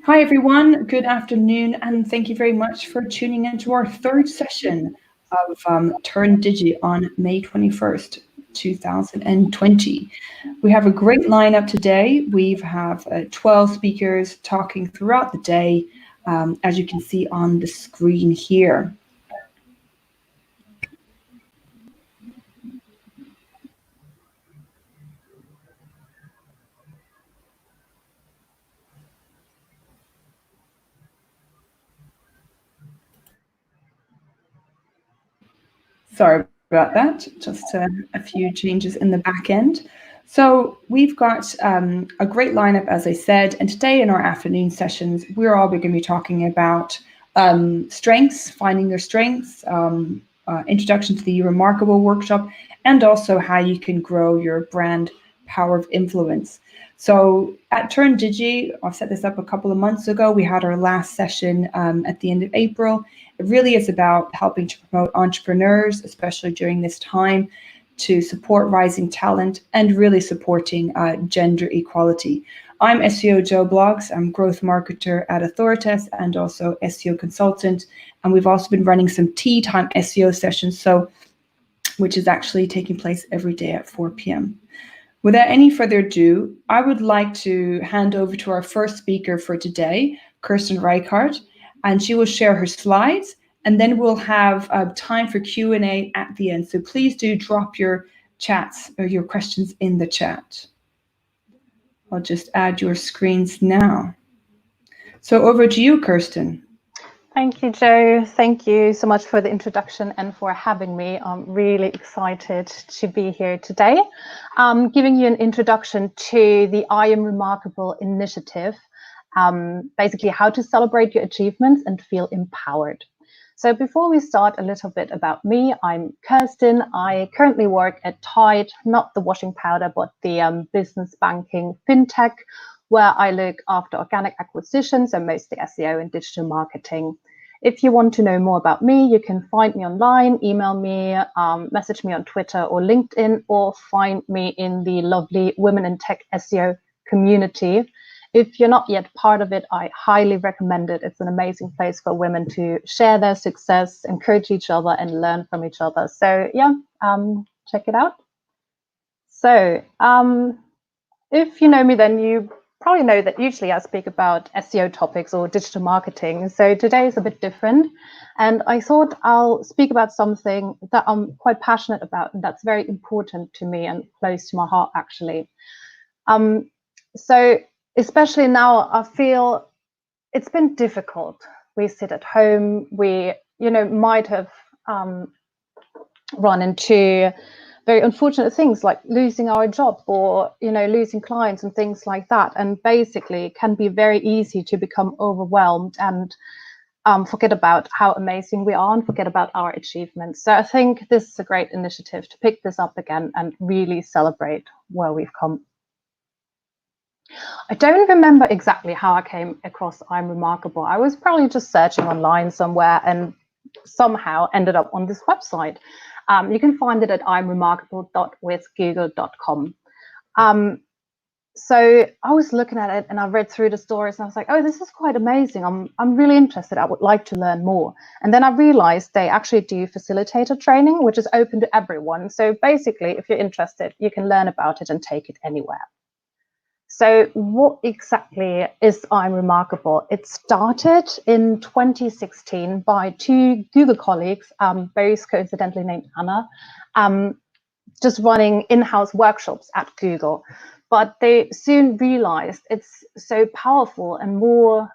Hi everyone, good afternoon, and thank you very much for tuning into our third session of TurnDigi on May 21st, 2020. We have a great lineup today. We have 12 speakers talking throughout the day, as you can see on the screen here. Sorry about that, just a few changes in the back end. So we've got a great lineup, as I said, and today in our afternoon sessions, we're all going to be talking about strengths, finding your strengths, introduction to the Remarkable workshop, and also how you can grow your brand power of influence. So at TurnDigi, I've set this up a couple of months ago. We had our last session at the end of April. It really is about helping to promote entrepreneurs, especially during this time, to support rising talent and really supporting gender equality. I'm SEO Joe Blogs. I'm growth marketer at Authoritas and also SEO consultant. And we've also been running some tea time SEO sessions, which is actually taking place every day at 4 p.m. Without any further ado, I would like to hand over to our first speaker for today, Kerstin Reichert, and she will share her slides, and then we'll have time for Q&A at the end. So please do drop your chats or your questions in the chat. I'll just add your screens now. So over to you, Kerstin. Thank you, Joe. Thank you so much for the introduction and for having me. I'm really excited to be here today. Giving you an introduction to the I Am Remarkable initiative, basically how to celebrate your achievements and feel empowered. So before we start, a little bit about me. I'm Kerstin. I currently work at Tide, not the washing powder, but the business banking fintech, where I look after organic acquisitions and mostly SEO and digital marketing. If you want to know more about me, you can find me online, email me, message me on Twitter or LinkedIn, or find me in the lovely Women in Tech SEO community. If you're not yet part of it, I highly recommend it. It's an amazing place for women to share their success, encourage each other, and learn from each other. So yeah, check it out. So if you know me, then you probably know that usually I speak about SEO topics or digital marketing. So today is a bit different. And I thought I'll speak about something that I'm quite passionate about, and that's very important to me and close to my heart, actually. So especially now, I feel it's been difficult. We sit at home, we, might have run into very unfortunate things like losing our job or, losing clients and things like that. And basically it can be very easy to become overwhelmed and forget about how amazing we are and forget about our achievements. So I think this is a great initiative to pick this up again and really celebrate where we've come. I don't remember exactly how I came across I'm Remarkable. I was probably just searching online somewhere and somehow ended up on this website. You can find it at imremarkable.withgoogle.com. So I was looking at it and I read through the stories and I was like, oh, this is quite amazing. I'm really interested. I would like to learn more. And then I realized they actually do facilitator training, which is open to everyone. So basically, if you're interested, you can learn about it and take it anywhere. So what exactly is I'm Remarkable? It started in 2016 by two Google colleagues, both coincidentally named Anna, just running in-house workshops at Google. But they soon realized it's so powerful and more,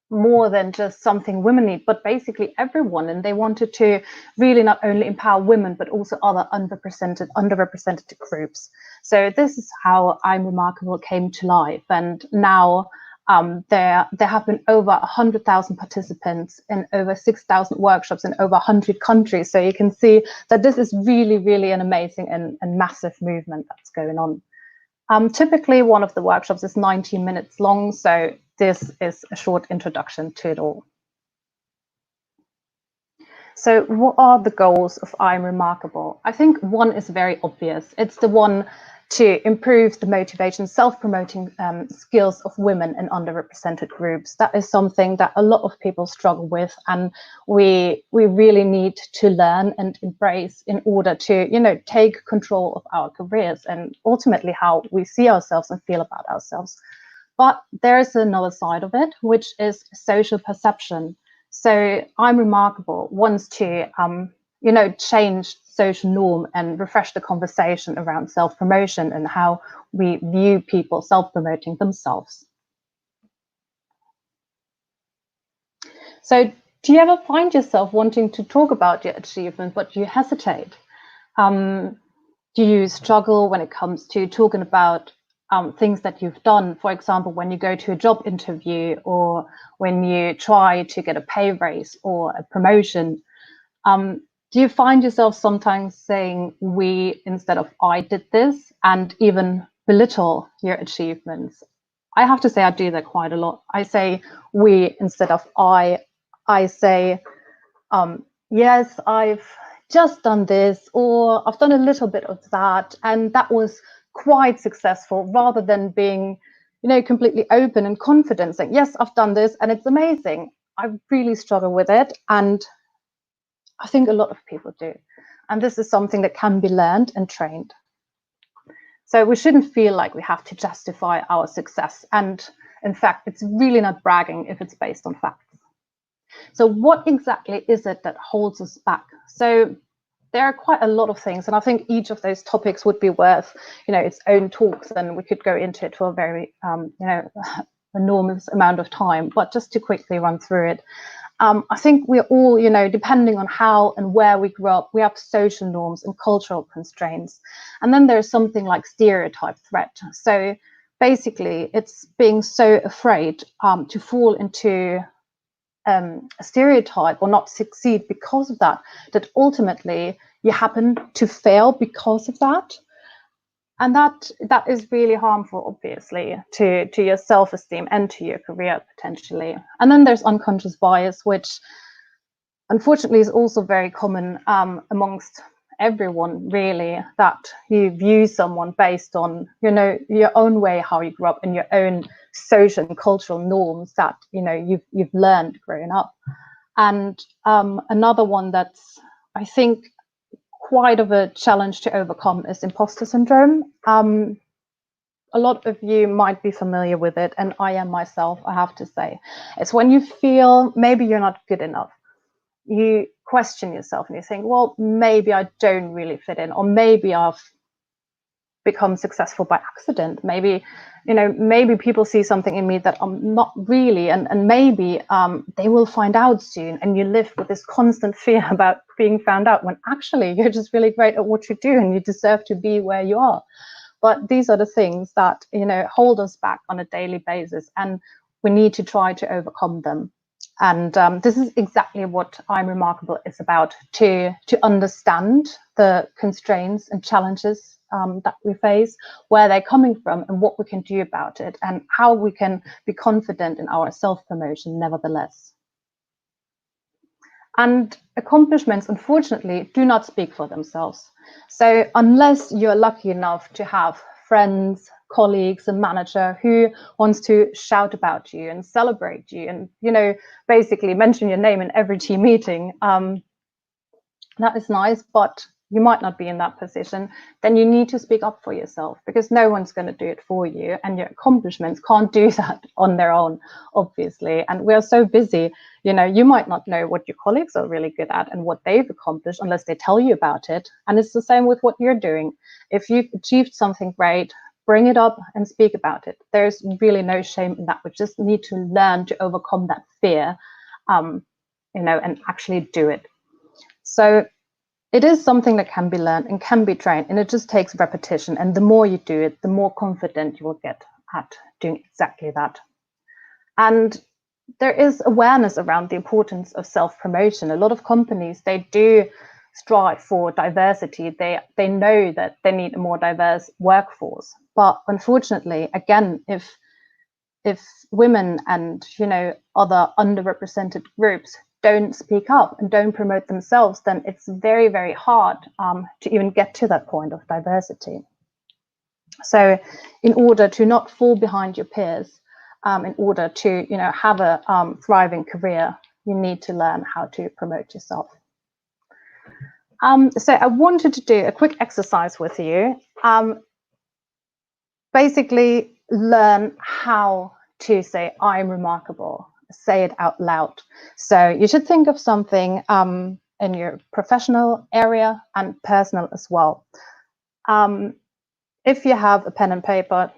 more than just something women need, but basically everyone. And they wanted to really not only empower women, but also other underrepresented groups. So this is how I'm Remarkable came to life. And now there have been over 100,000 participants in over 6,000 workshops in over 100 countries. So you can see that this is really, really an amazing and massive movement that's going on. Typically, one of the workshops is 90 minutes long, so this is a short introduction to it all. So what are the goals of I'm Remarkable? I think one is very obvious. It's the one to improve the motivation, self-promoting skills of women in underrepresented groups. That is something that a lot of people struggle with, and we really need to learn and embrace in order to, you know, take control of our careers and ultimately how we see ourselves and feel about ourselves. But there's another side of it, which is social perception. So I'm Remarkable wants to, you know, change social norm and refresh the conversation around self-promotion and how we view people self-promoting themselves. So do you ever find yourself wanting to talk about your achievement, but you hesitate? Do you struggle when it comes to talking about things that you've done? For example, when you go to a job interview or when you try to get a pay raise or a promotion, do you find yourself sometimes saying we instead of I did this, and even belittle your achievements? I have to say I do that quite a lot. I say we instead of I. I say, yes, I've just done this, or I've done a little bit of that, and that was quite successful, rather than being, you know, completely open and confident, saying, yes, I've done this and it's amazing. I really struggle with it, and I think a lot of people do. And this is something that can be learned and trained. So we shouldn't feel like we have to justify our success. And in fact, it's really not bragging if it's based on facts. So what exactly is it that holds us back? So there are quite a lot of things, and I think each of those topics would be worth, you know, its own talks, and we could go into it for a very, you know, enormous amount of time. But just to quickly run through it, I think we're all, you know, depending on how and where we grew up, we have social norms and cultural constraints. And then there's something like stereotype threat. So basically, it's being so afraid to fall into a stereotype or not succeed because of that, that ultimately you happen to fail because of that. And that is really harmful, obviously, to your self-esteem and to your career potentially. And then there's unconscious bias, which unfortunately is also very common amongst everyone, really, that you view someone based on, you know, your own way, how you grew up, and your own social and cultural norms that, you know, you've learned growing up. And another one that's, I think, quite of a challenge to overcome is imposter syndrome. A lot of you might be familiar with it, and I am myself, I have to say. It's when you feel maybe you're not good enough. You question yourself and you think, well, maybe I don't really fit in, or maybe I've become successful by accident. Maybe, you know, maybe people see something in me that I'm not really, and maybe they will find out soon, and you live with this constant fear about being found out, when actually you're just really great at what you do and you deserve to be where you are. But these are the things that, you know, hold us back on a daily basis, and we need to try to overcome them. And this is exactly what I'm Remarkable is about, to understand the constraints and challenges that we face, where they're coming from, and what we can do about it, and how we can be confident in our self-promotion nevertheless. And accomplishments, unfortunately, do not speak for themselves. So unless you're lucky enough to have friends, colleagues, and manager who wants to shout about you and celebrate you, and, you know, basically mention your name in every team meeting, that is nice, but you might not be in that position. Then you need to speak up for yourself, because no one's going to do it for you, and your accomplishments can't do that on their own, obviously. And we are so busy, you know, you might not know what your colleagues are really good at and what they've accomplished unless they tell you about it. And it's the same with what you're doing. If you've achieved something great, bring it up and speak about it. There's really no shame in that. We just need to learn to overcome that fear, you know, and actually do it. So it is something that can be learned and can be trained, and it just takes repetition. And the more you do it, the more confident you will get at doing exactly that. And there is awareness around the importance of self-promotion. A lot of companies, they do strive for diversity. They know that they need a more diverse workforce. But unfortunately, again, if women and, you know, other underrepresented groups don't speak up and don't promote themselves, then it's very, very hard to even get to that point of diversity. So in order to not fall behind your peers, in order to have a thriving career, you need to learn how to promote yourself. So I wanted to do a quick exercise with you. Basically, learn how to say I'm remarkable. Say it out loud. So you should think of something in your professional area and personal as well. If you have a pen and paper,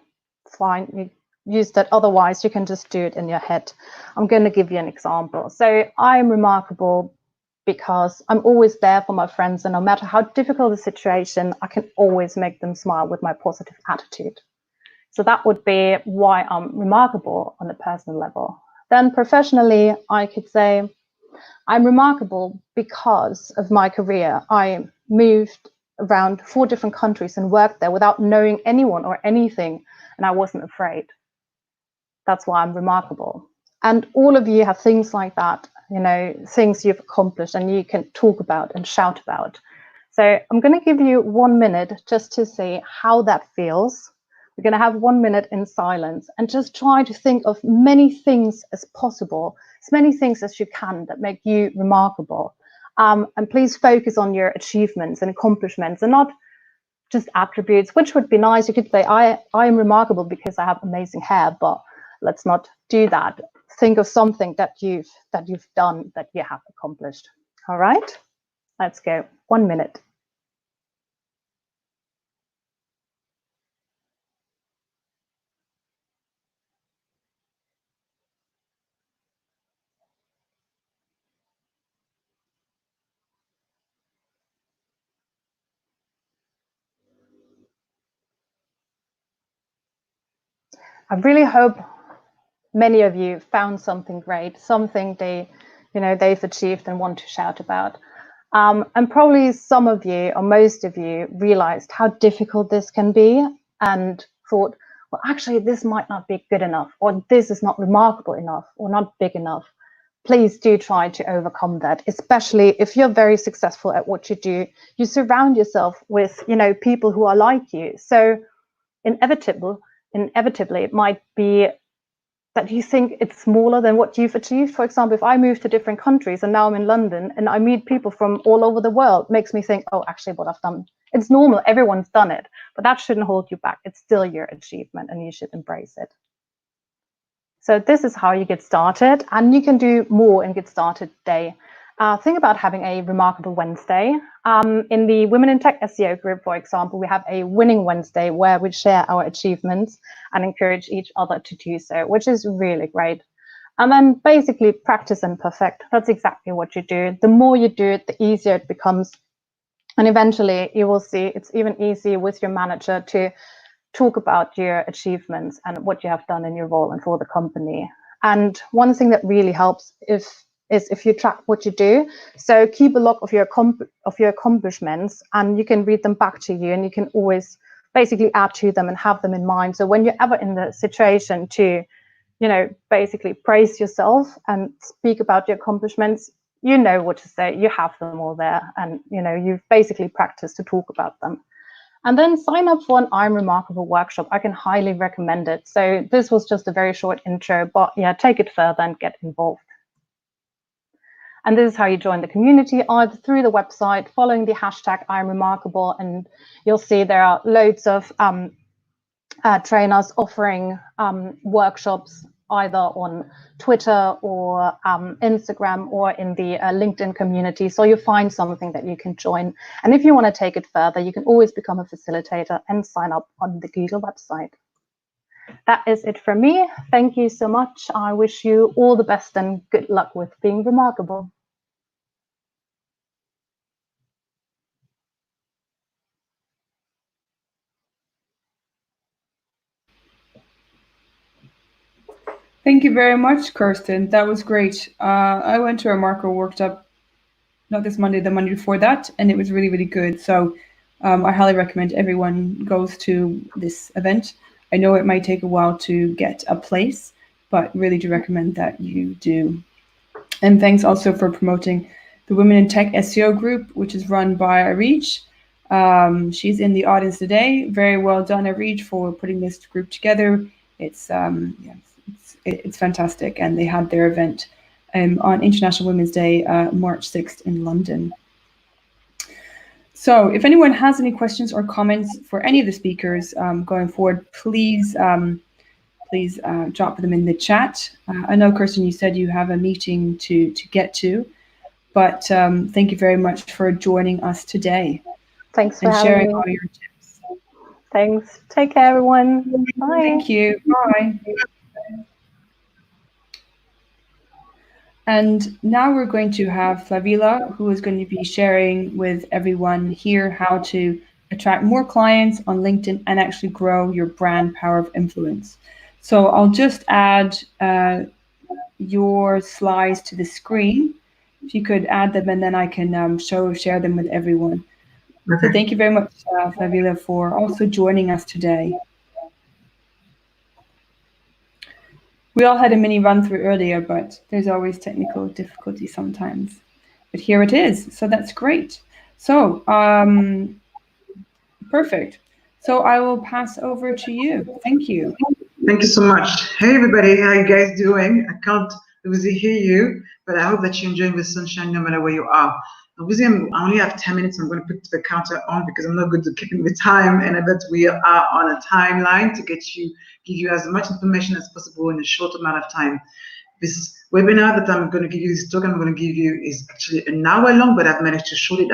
fine, you use that. Otherwise, you can just do it in your head. I'm going to give you an example. So I'm remarkable because I'm always there for my friends, and no matter how difficult the situation, I can always make them smile with my positive attitude. So that would be why I'm remarkable on a personal level. Then professionally, I could say I'm remarkable because of my career. I moved around 4 different countries and worked there without knowing anyone or anything, and I wasn't afraid. That's why I'm remarkable. And all of you have things like that, things you've accomplished and you can talk about and shout about. So I'm going to give you 1 minute just to see how that feels. We're going to have 1 minute in silence and just try to think of many things as possible, as many things as you can that make you remarkable. And please focus on your achievements and accomplishments and not just attributes, which would be nice. You could say, I am remarkable because I have amazing hair, but let's not do that. Think of something that you've done, that you have accomplished. All right, let's go. 1 minute. I really hope many of you found something great, something they've achieved and want to shout about. And probably some of you, or most of you, realized how difficult this can be and thought, well, actually, this might not be good enough, or this is not remarkable enough, or not big enough. Please do try to overcome that, especially if you're very successful at what you do. You surround yourself with, people who are like you. So inevitably, it might be that you think it's smaller than what you've achieved. For example, if I move to different countries and now I'm in London and I meet people from all over the world, makes me think, oh, actually what I've done, it's normal, everyone's done it, but that shouldn't hold you back. It's still your achievement and you should embrace it. So this is how you get started, and you can do more and get started today. Think about having a remarkable Wednesday. In the Women in Tech SEO group, for example, we have a winning Wednesday where we share our achievements and encourage each other to do so, which is really great. And then basically practice and perfect. That's exactly what you do. The more you do it, the easier it becomes. And eventually you will see it's even easier with your manager to talk about your achievements and what you have done in your role and for the company. And one thing that really helps is if you track what you do. So keep a log of your accomplishments, and you can read them back to you, and you can always basically add to them and have them in mind. So when you're ever in the situation to, basically praise yourself and speak about your accomplishments, you know what to say, you have them all there, and you've basically practiced to talk about them. And then sign up for an I'm Remarkable workshop. I can highly recommend it. So this was just a very short intro, but yeah, take it further and get involved. And this is how you join the community, either through the website, following the hashtag I'm Remarkable, and you'll see there are loads of trainers offering workshops either on Twitter or Instagram or in the LinkedIn community. So you find something that you can join. And if you want to take it further, you can always become a facilitator and sign up on the Google website. That is it from me. Thank you so much. I wish you all the best and good luck with being remarkable. Thank you very much, Kerstin. That was great. I went to a Marco workshop, not this Monday, the Monday before that, and it was really, really good. So I highly recommend everyone goes to this event. I know it might take a while to get a place, but really do recommend that you do. And thanks also for promoting the Women in Tech SEO group, which is run by Arij. She's in the audience today. Very well done, Arij, for putting this group together. It's it's fantastic, and they had their event on International Women's Day, March 6th in London. So if anyone has any questions or comments for any of the speakers going forward, please drop them in the chat. I know, Kerstin, you said you have a meeting to get to, but thank you very much for joining us today. Thanks for sharing having me. all your tips. Thanks. Take care, everyone. Bye. Thank you. Bye. And now we're going to have Flavilla, who is going to be sharing with everyone here how to attract more clients on LinkedIn and actually grow your brand power of influence. So I'll just add your slides to the screen. If you could add them, and then I can share them with everyone. Okay. So thank you very much, Flavilla, for also joining us today. We all had a mini run through earlier, but there's always technical difficulty sometimes. But here it is, so that's great. So, perfect. So I will pass over to you. Thank you. Thank you so much. Hey everybody, how you guys doing? I can't obviously hear you, but I hope that you're enjoying the sunshine no matter where you are. Obviously, I only have 10 minutes. I'm going to put the counter on because I'm not good at keeping the time, and I bet we are on a timeline to give you as much information as possible in a short amount of time. This webinar that I'm going to give you, this talk I'm going to give you is actually an hour long, but I've managed to short it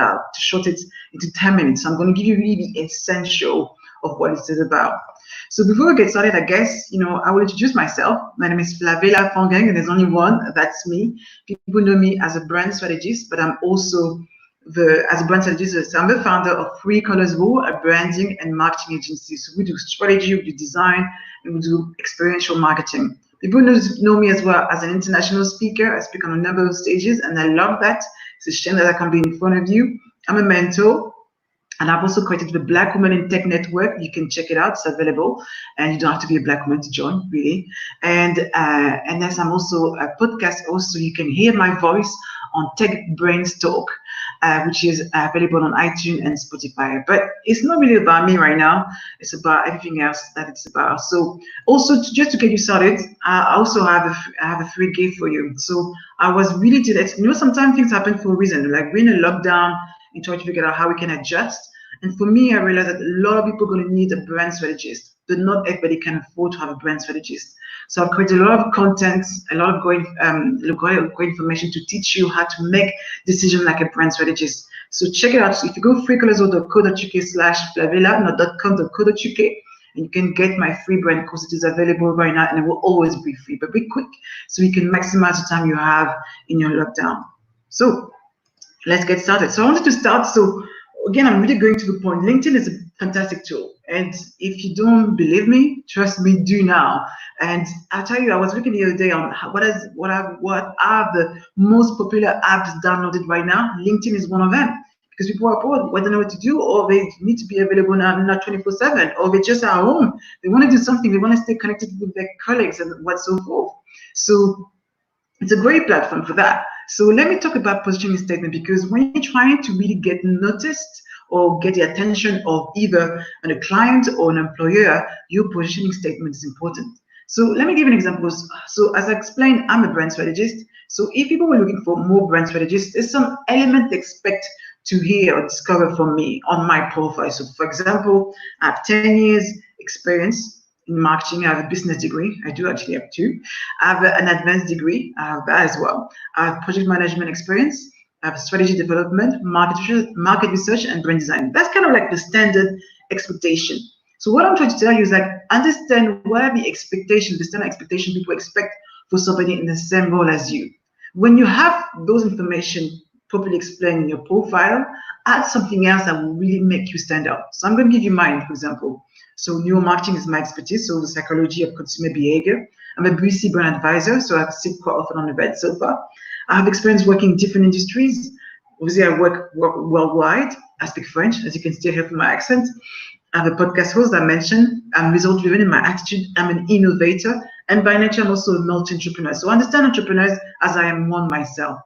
into 10 minutes. So I'm going to give you really the essential of what it is about. So before we get started, I guess, I will introduce myself. My name is Flavilla Fongang, and there's only one, that's me. People know me as a brand strategist, but I'm also I'm the founder of 3 Colors Rule, a branding and marketing agency. So we do strategy, we do design, and we do experiential marketing. People know me as well as an international speaker. I speak on a number of stages, and I love that. It's a shame that I can't be in front of you. I'm a mentor. And I've also created the Black Women in Tech Network. You can check it out, it's available. And you don't have to be a Black woman to join, really. And yes, I'm also a podcast host, so you can hear my voice on Tech Brains Talk, which is available on iTunes and Spotify. But it's not really about me right now. It's about everything else that it's about. So also, just to get you started, I also have a free gift for you. So I was really sometimes things happen for a reason. Like we're in a lockdown, and try to figure out how we can adjust. And for me, I realized that a lot of people are going to need a brand strategist, but not everybody can afford to have a brand strategist. So I've created a lot of content, a lot of great information to teach you how to make decisions like a brand strategist. So check it out. So if you go freecolors.co.uk/Flavilla, not .com.co.uk, and you can get my free brand course. It is available right now, and it will always be free, but be quick so you can maximize the time you have in your lockdown. So let's get started. So I wanted to start. So again, I'm really going to the point. LinkedIn is a fantastic tool. And if you don't believe me, trust me, do now. And I'll tell you, I was looking the other day on what are the most popular apps downloaded right now. LinkedIn is one of them. Because people are bored, they don't know what to do, or they need to be available now, not 24/7, or they just are home. They want to do something. They want to stay connected with their colleagues and what so forth. So it's a great platform for that. So let me talk about positioning statement, because when you're trying to really get noticed or get the attention of either a client or an employer, your positioning statement is important. So let me give an example. So as I explained, I'm a brand strategist. So if people were looking for more brand strategists, there's some element they expect to hear or discover from me on my profile. So for example, I have 10 years experience in marketing. I have a business degree. I do actually have 2. I have an advanced degree. I have that as well. I have project management experience. I have strategy development, market research, and brand design. That's kind of like the standard expectation. So what I'm trying to tell you is like, understand what are the expectations, the standard expectation people expect for somebody in the same role as you. When you have those information properly explained in your profile, add something else that will really make you stand out. So I'm going to give you mine, for example. So neuromarketing is my expertise, so the psychology of consumer behavior. I'm a BC brand advisor, so I sit quite often on the bed so far. I have experience working in different industries. Obviously, I work worldwide. I speak French, as you can still hear from my accent. I'm a podcast host, I mentioned. I'm result-driven in my attitude. I'm an innovator. And by nature, I'm also a multi-entrepreneur. So I understand entrepreneurs as I am one myself.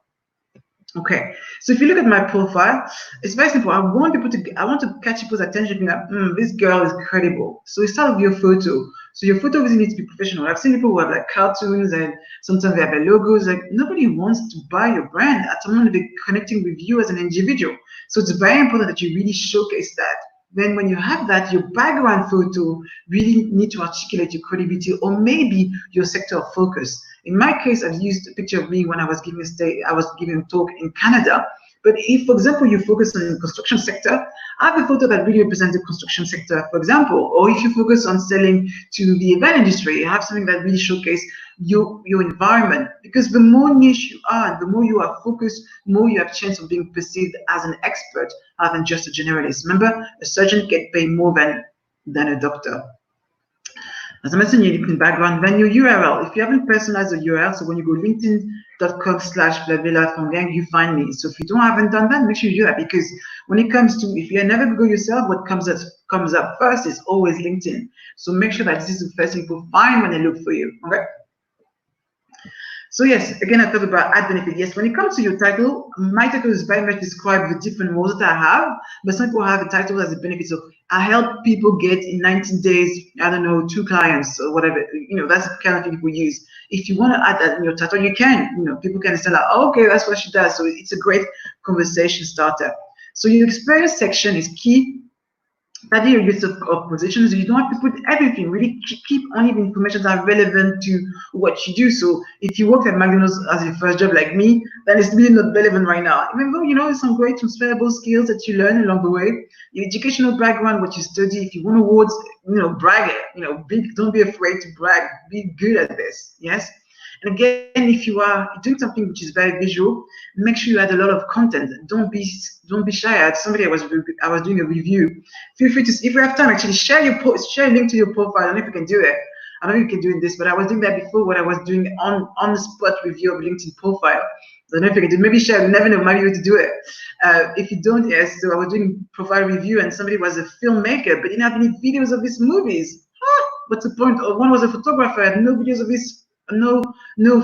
Okay, so if you look at my profile, it's very simple. I want to catch people's attention. Like, this girl is credible. So you start with your photo. So your photo obviously needs to be professional. I've seen people who have like cartoons and sometimes they have their logos. Like nobody wants to buy your brand. Someone will be connecting with you as an individual. So it's very important that you really showcase that. Then when you have that, your background photo really need to articulate your credibility or maybe your sector of focus. In my case, I've used a picture of me when I was giving a talk in Canada. But if, for example, you focus on the construction sector, I have a photo that really represents the construction sector, for example. Or if you focus on selling to the event industry, you have something that really showcases your environment. Because the more niche you are, the more you are focused, more you have a chance of being perceived as an expert rather than just a generalist. Remember, a surgeon gets paid more than a doctor. As I mentioned, your LinkedIn background, then your URL. If you haven't personalized a URL, so when you go linkedin.com/Flavilla Fongang, you find me. So if you haven't done that, make sure you do that, because when it comes to, if you never Google yourself, what comes up first is always LinkedIn. So make sure that this is the first thing people find when they look for you. Okay. So yes, again, I talked about ad benefit. Yes, when it comes to your title, my title is very much describe the different roles that I have, but some people have a title as a benefit. So I help people get in 19 days, I don't know, 2 clients or whatever. That's the kind of thing people use. If you want to add that in your title, you can. People can say like, oh, okay, that's what she does. So it's a great conversation starter. So your experience section is key. Study your list of positions. You don't have to put everything. Really keep only the information that are relevant to what you do. So if you work at McDonald's as your first job like me, then it's really not relevant right now. Even though some great transferable skills that you learn along the way, your educational background, what you study. If you want awards, brag it. Don't be afraid to brag. Be good at this. Yes. And again, if you are doing something which is very visual, make sure you add a lot of content. Don't be shy. I had somebody I was doing a review. Feel free to, if you have time, actually share a link to your profile. I don't know if you can do it. I don't know if you can do this, but I was doing that before when I was doing on the spot review of LinkedIn profile. I don't know if you can do. Maybe share. You never know. Maybe you to do it. If you don't, yes. So I was doing profile review, and somebody was a filmmaker, but didn't have any videos of his movies. What's the point? Or one was a photographer, had no videos of his. No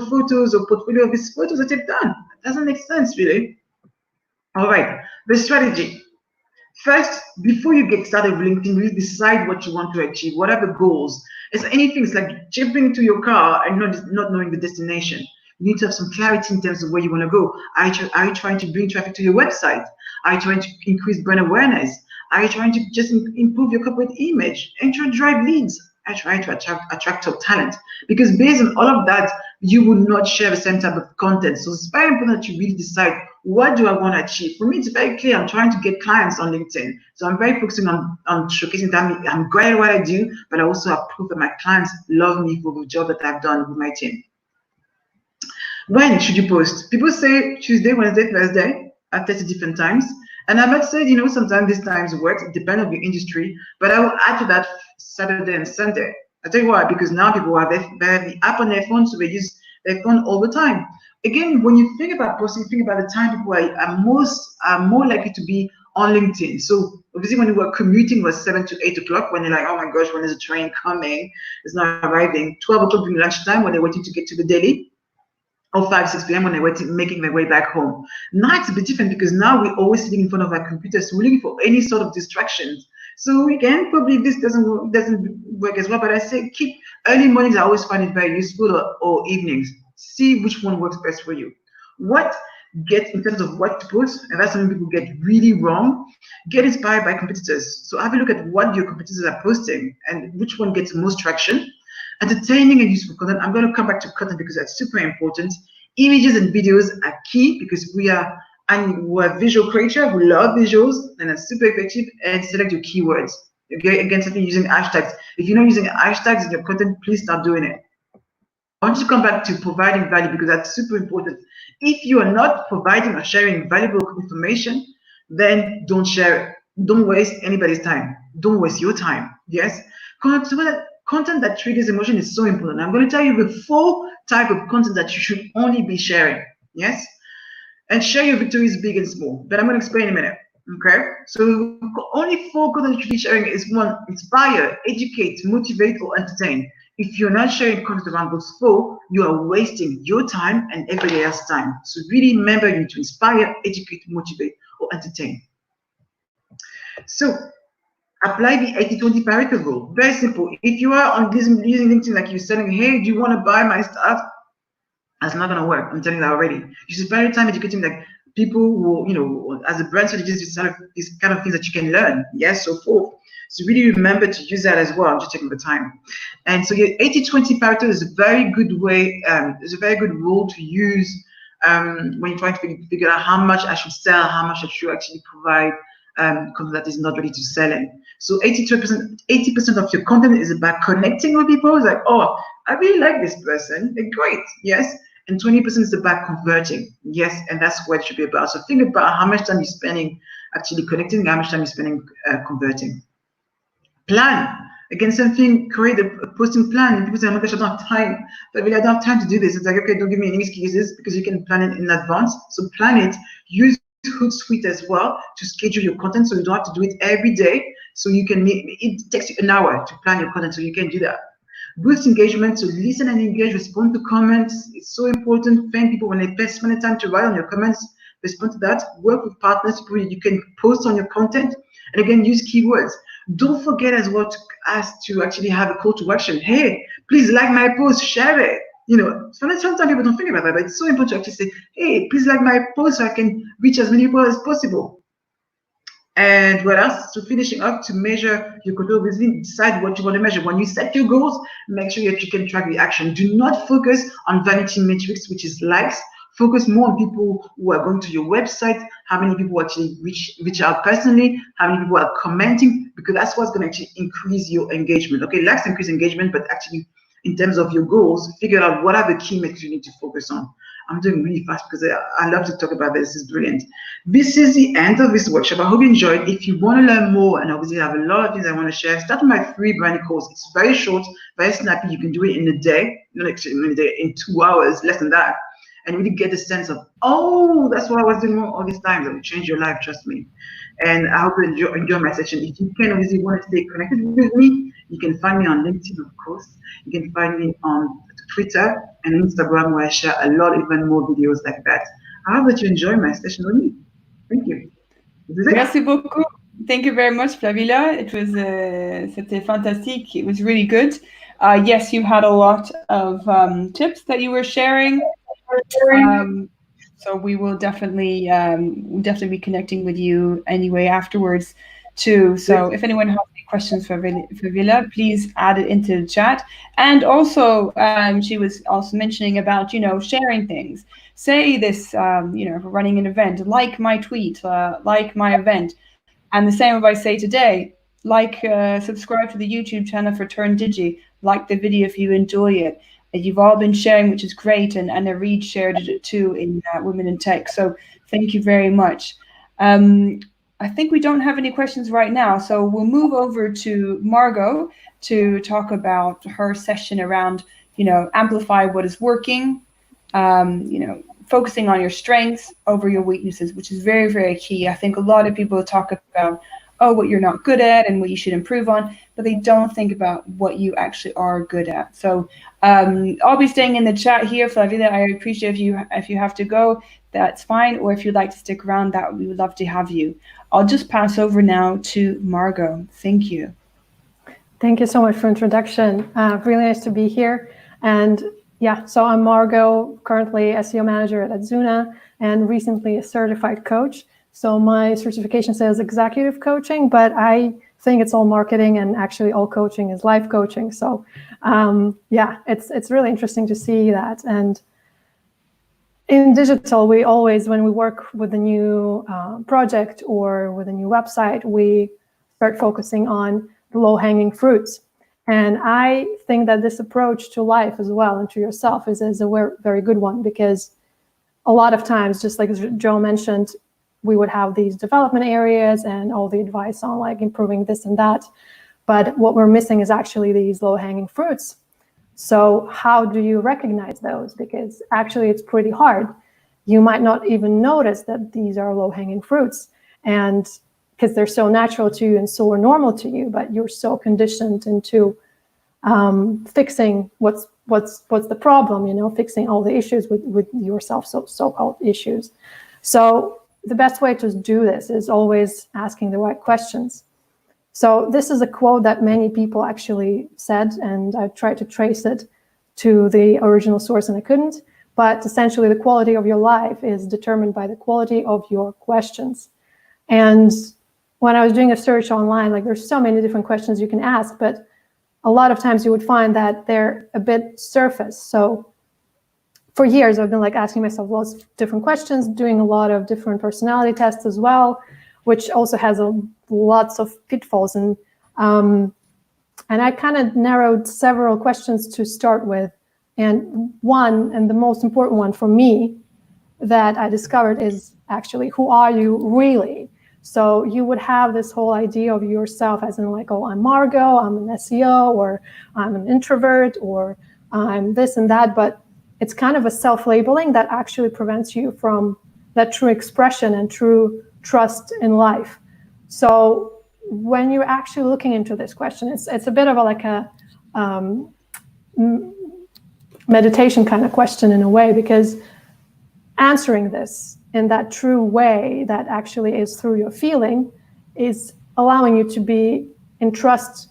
photos or portfolio of his photos that they've done. It doesn't make sense, really. All right, the strategy. First, before you get started with LinkedIn, really decide what you want to achieve. What are the goals? It's anything. It's like jumping into your car and not knowing the destination. You need to have some clarity in terms of where you want to go. Are you trying to bring traffic to your website? Are you trying to increase brand awareness? Are you trying to just improve your corporate image and try to drive leads? I try to attract top talent, because based on all of that, you will not share the same type of content. So it's very important that you really decide, what do I want to achieve? For me, it's very clear. I'm trying to get clients on LinkedIn. So I'm very focusing on showcasing that I'm great at what I do, but I also have proof that my clients love me for the job that I've done with my team. When should you post? People say Tuesday, Wednesday, Thursday at 30 different times. And I might say, sometimes these times work, depending on your industry, but I will add to that Saturday and Sunday. I tell you why, because now people have the app on their phone, so they use their phone all the time. Again, when you think about posting, think about the time people are more likely to be on LinkedIn. So obviously when we were commuting, was 7 to 8 o'clock, when they're like, oh my gosh, when is the train coming? It's not arriving. 12 o'clock during lunchtime, when they're waiting to get to the deli. Or 5, 6 p.m. when they're making their way back home. Now it's a bit different, because now we're always sitting in front of our computers, so we're looking for any sort of distractions. So again, probably this doesn't work as well, but I say keep early mornings. I always find it very useful, or evenings. See which one works best for you. In terms of what to post, and that's something people get really wrong. Get inspired by competitors. So have a look at what your competitors are posting and which one gets most traction. Entertaining and useful content. I'm going to come back to content because that's super important. Images and videos are key, because we're a visual creature. We love visuals, and that's super effective. And select your keywords. Okay, again, something using hashtags. If you're not using hashtags in your content, please start doing it. I want you to come back to providing value, because that's super important. If you are not providing or sharing valuable information, then don't share it. Don't waste anybody's time. Don't waste your time. Yes? Content that triggers emotion is so important. I'm going to tell you the 4 types of content that you should only be sharing. Yes? And share your victories, big and small. But I'm going to explain in a minute. Okay? So only 4 content you should be sharing is 1, inspire, educate, motivate, or entertain. If you're not sharing content around those 4, you are wasting your time and everybody else's time. So really remember, you need to inspire, educate, motivate, or entertain. So apply the 80-20 Pareto rule. Very simple. If you are on using LinkedIn, like you're saying, hey, do you want to buy my stuff? That's not going to work. I'm telling you that already. You should spend your time educating like people who, you know, as a brand strategist, these kind of things that you can learn. Yes, so forth. So really remember to use that as well. I'm just taking the time. And so your 80-20 Pareto is a very good way, is a very good rule to use when you're trying to figure out how much I should sell, how much I should actually provide content that is not ready to sell in. So 80% of your content is about connecting with people. It's like, oh, I really like this person. They're great. Yes. And 20% is about converting. Yes. And that's what it should be about. So think about how much time you're spending actually connecting, how much time you're spending converting. Plan. Again, something, create a posting plan. And people say, oh my gosh, I don't have time. But really, I don't have time to do this. It's like, okay, don't give me any excuses because you can plan it in advance. So plan it. Use Hootsuite as well to schedule your content so you don't have to do it every day. So you can it takes you an hour to plan your content, so you can do that. Boost engagement, so listen and engage, respond to comments. It's so important. Thank people when they spend the time to write on your comments, respond to that. Work with partners, you can post on your content, and again, use keywords. Don't forget as well to ask to actually have a call to action. Hey, please like my post, share it. You know, sometimes people don't think about that, but it's so important to actually say, hey, please like my post so I can reach as many people as possible. And what else? So finishing up, to measure your control, obviously decide what you want to measure. When you set your goals, make sure that you can track the action. Do not focus on vanity metrics, which is likes. Focus more on people who are going to your website, how many people actually reach out personally, how many people are commenting, because that's what's going to actually increase your engagement. Okay, likes increase engagement, but actually in terms of your goals, figure out what are the key metrics you need to focus on. I'm doing really fast because I love to talk about this. This is brilliant. This is the end of this workshop. I hope you enjoyed. If you want to learn more, and obviously I have a lot of things I want to share, start with my free branding course. It's very short, very snappy. You can do it in a day, not actually in a day, in 2 hours, less than that, and really get a sense of, oh, that's what I was doing all this time. That will change your life, trust me. And I hope you enjoy my session. If you can obviously want to stay connected with me, you can find me on LinkedIn, of course. You can find me on Twitter and Instagram, where I share a lot, even more videos like that. I hope that you enjoy my session with me. Thank you. Merci beaucoup. Thank you very much, Flavilla. It was c'était fantastique. It was really good. Yes, you had a lot of tips that you were sharing. So we will definitely be connecting with you anyway afterwards too. So if anyone has any questions for Flavilla, please add it into the chat. And also, she was also mentioning about, you know, sharing things. Say this, you know, if we're running an event, like my tweet, like my event. And the same if I say today, like, subscribe to the YouTube channel for TurnDigi, like the video if you enjoy it. You've all been sharing, which is great, and Reed shared it too in Women in Tech. So thank you very much. I think we don't have any questions right now, so we'll move over to Margo to talk about her session around, you know, amplify what is working, you know, focusing on your strengths over your weaknesses, which is very, very key. I think a lot of people talk about, oh, what you're not good at and what you should improve on, but they don't think about what you actually are good at. So I'll be staying in the chat here, Flavilla. I appreciate if you have to go, that's fine. Or if you'd like to stick around, that we would love to have you. I'll just pass over now to Margo. Thank you. Thank you so much for introduction. Really nice to be here. And yeah, so I'm Margo, currently SEO manager at Zuna, and recently a certified coach. So my certification says executive coaching, but I think it's all marketing, and actually all coaching is life coaching. So yeah, it's really interesting to see that. And in digital, we always, when we work with a new project or with a new website, we start focusing on the low-hanging fruits. And I think that this approach to life as well and to yourself is a very good one, because a lot of times, just like Joe mentioned, we would have these development areas and all the advice on like improving this and that. But what we're missing is actually these low-hanging fruits. So how do you recognize those? Because actually it's pretty hard. You might not even notice that these are low-hanging fruits, and because they're so natural to you and so normal to you, but you're so conditioned into fixing what's the problem, you know, fixing all the issues with yourself, so-called issues. So the best way to do this is always asking the right questions. So this is a quote that many people actually said, and I tried to trace it to the original source and I couldn't. But essentially, the quality of your life is determined by the quality of your questions. And when I was doing a search online, like there's so many different questions you can ask, but a lot of times you would find that they're a bit surface. So for years, I've been like asking myself lots of different questions, doing a lot of different personality tests as well, which also has lots of pitfalls. And I kind of narrowed several questions to start with. And one, and the most important one for me that I discovered is actually, who are you really? So you would have this whole idea of yourself as in like, oh, I'm Margo, I'm an SEO, or I'm an introvert, or I'm this and that. But it's kind of a self-labeling that actually prevents you from that true expression and true trust in life. So when you're actually looking into this question, it's a bit of a meditation kind of question in a way, because answering this in that true way that actually is through your feeling is allowing you to be in trust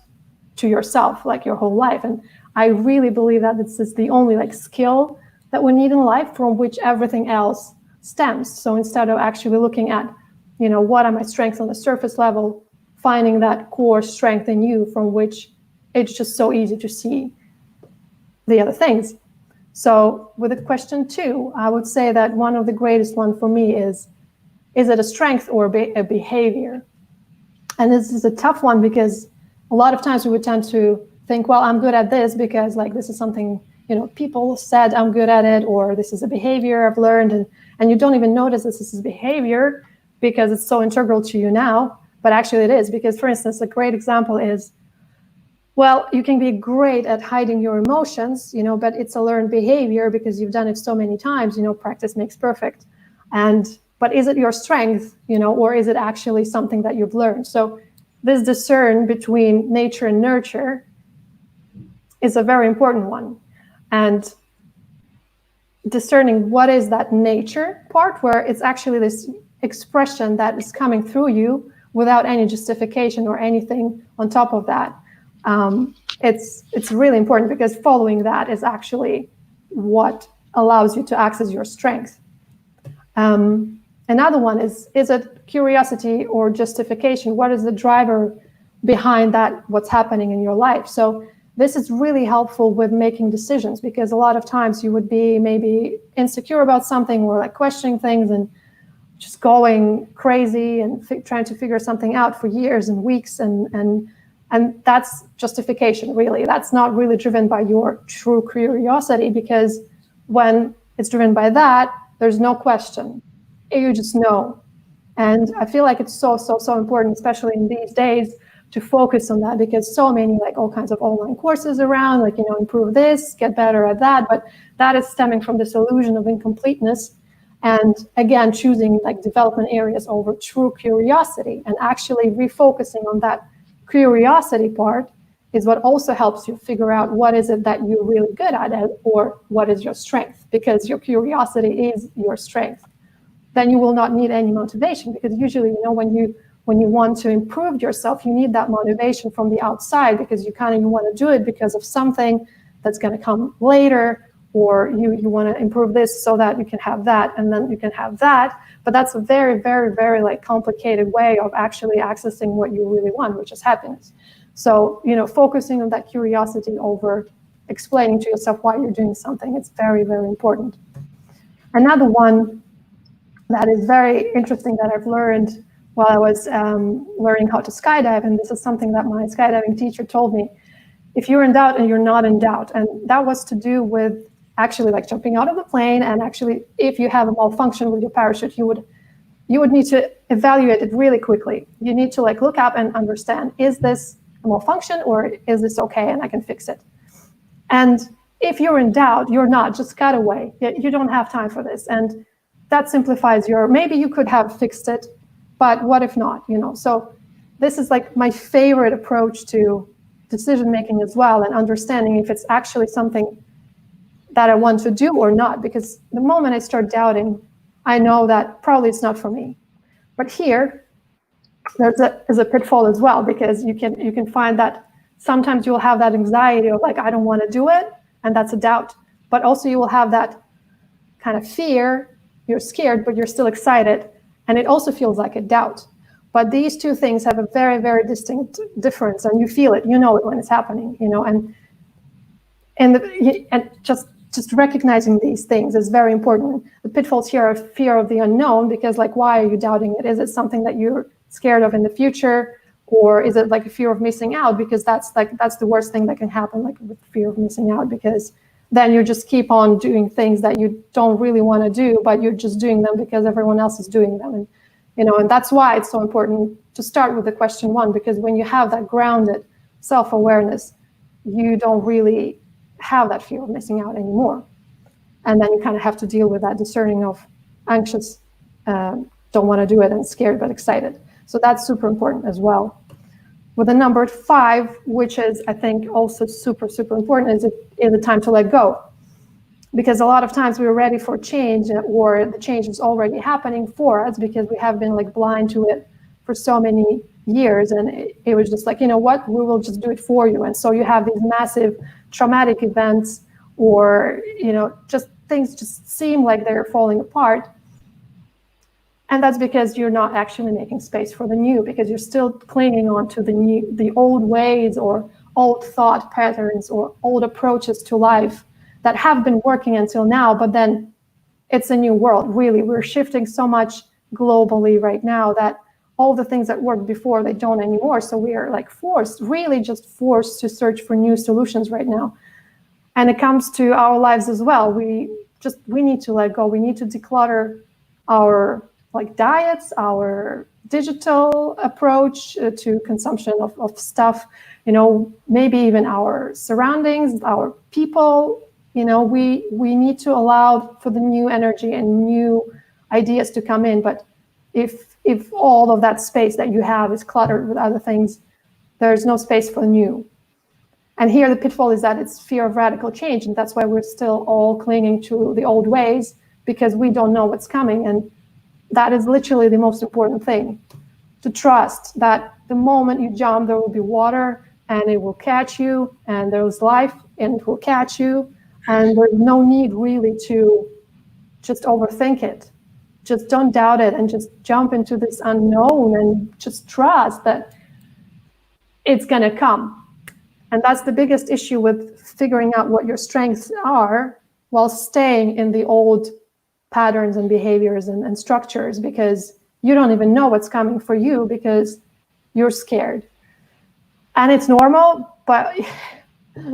to yourself, like your whole life. And I really believe that this is the only like skill that we need in life from which everything else stems. So instead of actually looking at, you know, what are my strengths on the surface level, finding that core strength in you from which it's just so easy to see the other things. So with the question 2, I would say that one of the greatest one for me is it a strength or a behavior? And this is a tough one because a lot of times we would tend to think, well, I'm good at this because like this is something, you know, people said I'm good at it, or this is a behavior I've learned, and you don't even notice this is behavior because it's so integral to you now, but actually it is. Because for instance, a great example is, well, you can be great at hiding your emotions, you know, but it's a learned behavior because you've done it so many times, you know, practice makes perfect. But is it your strength, you know, or is it actually something that you've learned? So this discern between nature and nurture is a very important one. And discerning what is that nature part, where it's actually this expression that is coming through you without any justification or anything on top of that. It's really important because following that is actually what allows you to access your strength. Another one is it curiosity or justification? What is the driver behind that, what's happening in your life? So this is really helpful with making decisions, because a lot of times you would be maybe insecure about something or like questioning things and just going crazy and trying to figure something out for years and weeks, and that's justification, really. That's not really driven by your true curiosity, because when it's driven by that, there's no question. You just know. And I feel like it's so important, especially in these days, to focus on that, because so many, like all kinds of online courses around, like, you know, improve this, get better at that, but that is stemming from this illusion of incompleteness. And again, choosing like development areas over true curiosity and actually refocusing on that curiosity part is what also helps you figure out what is it that you're really good at it, or what is your strength, because your curiosity is your strength. Then you will not need any motivation, because usually, you know, when you want to improve yourself, you need that motivation from the outside, because you want to do it because of something that's going to come later, or you want to improve this so that you can have that, and then you can have that. But that's a very, very, very like complicated way of actually accessing what you really want, which is happiness. So, you know, focusing on that curiosity over explaining to yourself why you're doing something, it's very, very important. Another one that is very interesting that I've learned while I was learning how to skydive, and this is something that my skydiving teacher told me: if you're in doubt, and you're not in doubt. And that was to do with actually like jumping out of the plane, and actually if you have a malfunction with your parachute, you would need to evaluate it really quickly. You need to like look up and understand, is this a malfunction, or is this okay and I can fix it? And if you're in doubt, you're not, just cut away. You don't have time for this. And that simplifies maybe you could have fixed it, but what if not, you know? So this is like my favorite approach to decision making as well, and understanding if it's actually something that I want to do or not. Because the moment I start doubting, I know that probably it's not for me. But here, there's a pitfall as well, because you can find that sometimes you'll have that anxiety of like, I don't want to do it, and that's a doubt. But also you will have that kind of fear, you're scared, but you're still excited, and it also feels like a doubt. But these two things have a very, very distinct difference, and you feel it, you know it when it's happening, you know, and just recognizing these things is very important. The pitfalls here are fear of the unknown, because like, why are you doubting it? Is it something that you're scared of in the future, or is it like a fear of missing out? Because that's the worst thing that can happen, like with fear of missing out, because then you just keep on doing things that you don't really want to do, but you're just doing them because everyone else is doing them. And you know, and that's why it's so important to start with the question one, because when you have that grounded self-awareness, you don't really have that fear of missing out anymore. And then you kind of have to deal with that discerning of anxious, don't want to do it, and scared but excited. So that's super important as well. With the number 5, which is, I think, also super, super important, is the time to let go. Because a lot of times we're ready for change, or the change is already happening for us because we have been like blind to it for so many years. And it was just like, you know what, we will just do it for you. And so you have these massive traumatic events, or, you know, just things just seem like they're falling apart. And that's because you're not actually making space for the new, because you're still clinging on to the old ways, or old thought patterns, or old approaches to life that have been working until now. But then it's a new world, really. We're shifting so much globally right now that all the things that worked before, they don't anymore. So we are like forced to search for new solutions right now. And it comes to our lives as well. We need to let go. We need to declutter our like diets, our digital approach to consumption of stuff, you know, maybe even our surroundings, our people. You know, we need to allow for the new energy and new ideas to come in. But if all of that space that you have is cluttered with other things, there's no space for new. And here the pitfall is that it's fear of radical change, and that's why we're still all clinging to the old ways, because we don't know what's coming. And that is literally the most important thing, to trust that the moment you jump, there will be water, and it will catch you, and there's life, and it will catch you. And there's no need really to just overthink it. Just don't doubt it, and just jump into this unknown, and just trust that it's going to come. And that's the biggest issue with figuring out what your strengths are while staying in the old patterns and behaviors and structures, because you don't even know what's coming for you because you're scared. And it's normal, but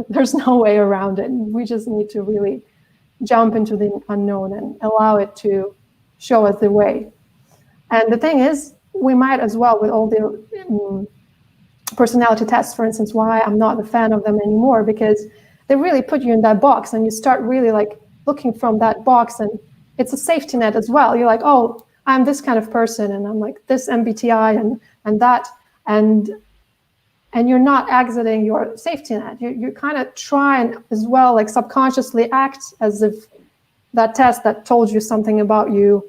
there's no way around it. We just need to really jump into the unknown and allow it to show us the way. And the thing is, we might as well, with all the personality tests, for instance, why I'm not a fan of them anymore, because they really put you in that box, and you start really like looking from that box, and it's a safety net as well. You're like, oh, I'm this kind of person, and I'm like this MBTI and that, and you're not exiting your safety net. You kind of try and as well, like subconsciously act as if that test that told you something about you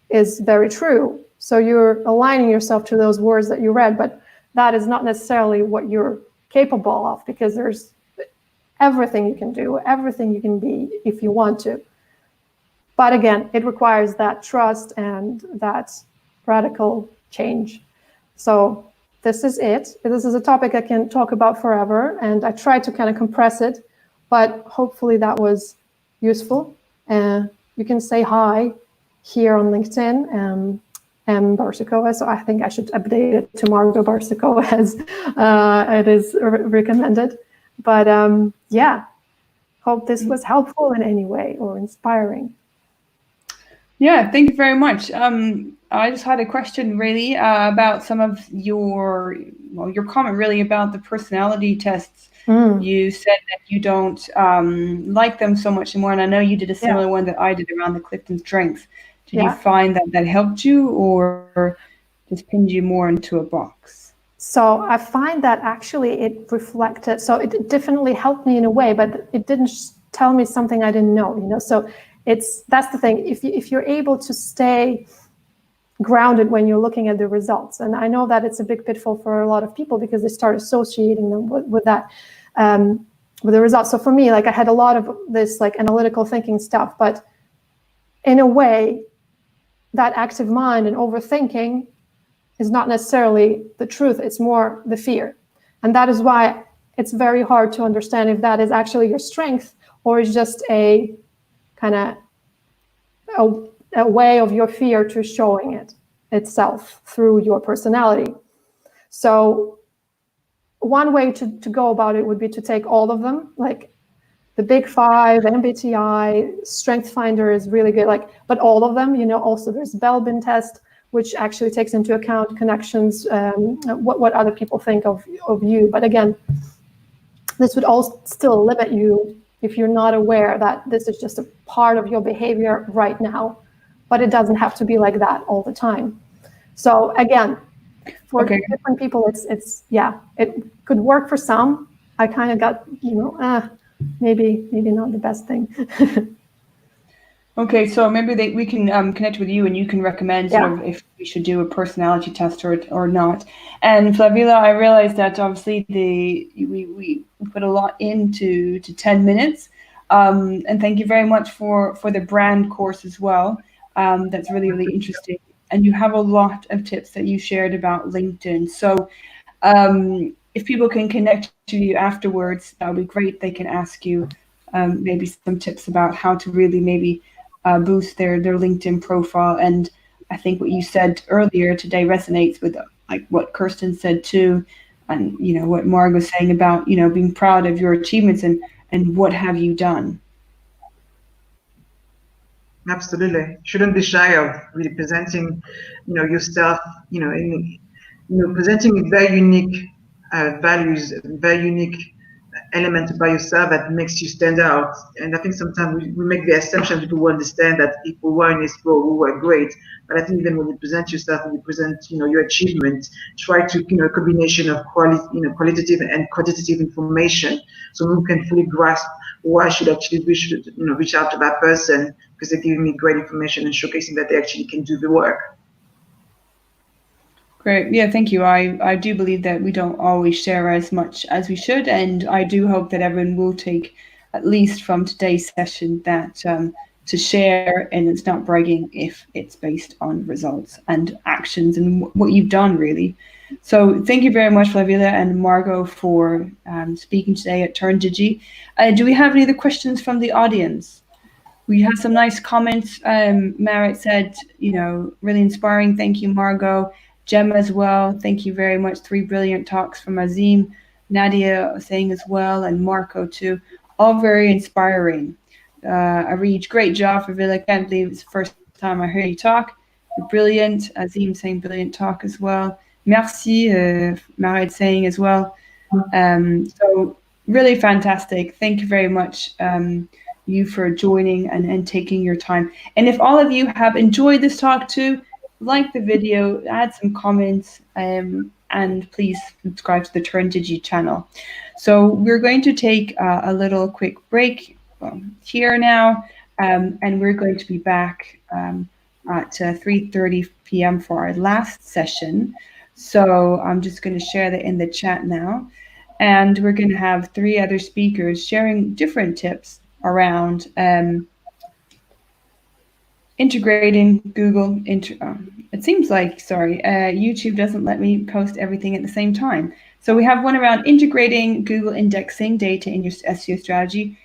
is very true. So you're aligning yourself to those words that you read, but that is not necessarily what you're capable of, because there's everything you can do, everything you can be if you want to. But again, it requires that trust and that radical change. So this is it. This is a topic I can talk about forever, and I tried to kind of compress it, but hopefully that was useful. You can say hi here on LinkedIn, Barsukova, so I think I should update it to Margo Barsukova as it is recommended. But yeah, hope this was helpful in any way or inspiring. Yeah, thank you very much. I just had a question really about some of your comment really about the personality tests. You said that you don't like them so much anymore, and I know you did a similar one that I did around the Clifton strengths. Did you find that helped you, or just pinned you more into a box? So I find that actually it reflected, so it definitely helped me in a way, but it didn't tell me something I didn't know, you know? So that's the thing. If you're able to stay grounded when you're looking at the results, and I know that it's a big pitfall for a lot of people because they start associating them with that, with the results. So for me, like I had a lot of this like analytical thinking stuff, but in a way, that active mind and overthinking is not necessarily the truth, it's more the fear. And that is why it's very hard to understand if that is actually your strength or is just a kind of a way of your fear to showing it itself through your personality. So one way to go about it would be to take all of them, like the big five, MBTI, Strength Finder is really good, like, but all of them, you know, also there's Belbin test, which actually takes into account connections, what other people think of you. But again, this would all still limit you if you're not aware that this is just a part of your behavior right now, but it doesn't have to be like that all the time. So again, for different people, it's yeah, it could work for some. I kind of got, you know, maybe not the best thing. Okay, so maybe we can connect with you and you can recommend sort of if we should do a personality test or not. And Flavilla, I realized that obviously we put a lot into 10 minutes. And thank you very much for the brand course as well. That's really, really interesting. And you have a lot of tips that you shared about LinkedIn. So if people can connect to you afterwards, that would be great. They can ask you maybe some tips about how to really maybe boost their LinkedIn profile. And I think what you said earlier today resonates with like what Kerstin said too, and you know what Margo's saying about, you know, being proud of your achievements and what have you done. Absolutely, shouldn't be shy of really presenting, you know, your stuff, you know, presenting very unique values, very unique element about yourself that makes you stand out. And I think sometimes we make the assumption people will understand that if we were in this role, we were great. But I think even when you present yourself, when you present, you know, your achievement, try to, you know, a combination of qualitative and quantitative information, so we can fully grasp why we should, you know, reach out to that person because they're giving me great information and showcasing that they actually can do the work. Great. Yeah, thank you. I do believe that we don't always share as much as we should. And I do hope that everyone will take, at least from today's session, that to share, and it's not bragging if it's based on results and actions and what you've done, really. So thank you very much, Flavilla and Margo, for speaking today at TurnDigi. Do we have any other questions from the audience? We had some nice comments. Marit said, you know, really inspiring. Thank you, Margo. Gemma as well. Thank you very much. 3 brilliant talks from Azim. Nadia saying as well, and Marco too. All very inspiring. I read, great job, Flavilla. Can't believe it's the first time I heard you talk. You're brilliant. Azim saying brilliant talk as well. Merci, Marit saying as well. So really fantastic. Thank you very much, you for joining and taking your time. And if all of you have enjoyed this talk too, like the video, add some comments, and please subscribe to the TurnDigi channel. So we're going to take a little quick break here now, and we're going to be back at 3:30 p.m. for our last session. So I'm just going to share that in the chat now. And we're going to have 3 other speakers sharing different tips around integrating Google. It seems like, YouTube doesn't let me post everything at the same time. So we have one around integrating Google indexing data in your SEO strategy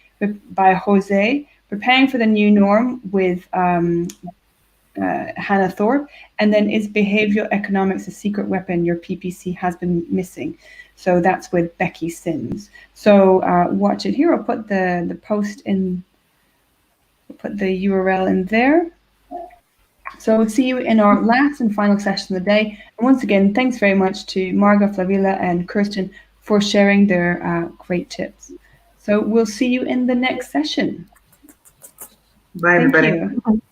by Jose, preparing for the new norm with Hannah Thorpe, and then is behavioral economics a secret weapon your PPC has been missing? So that's with Becky Sims. So watch it here. I'll put the post in, put the URL in there. So we'll see you in our last and final session of the day. And once again, thanks very much to Margo, Flavilla, and Kerstin for sharing their great tips. So we'll see you in the next session. Bye, everybody.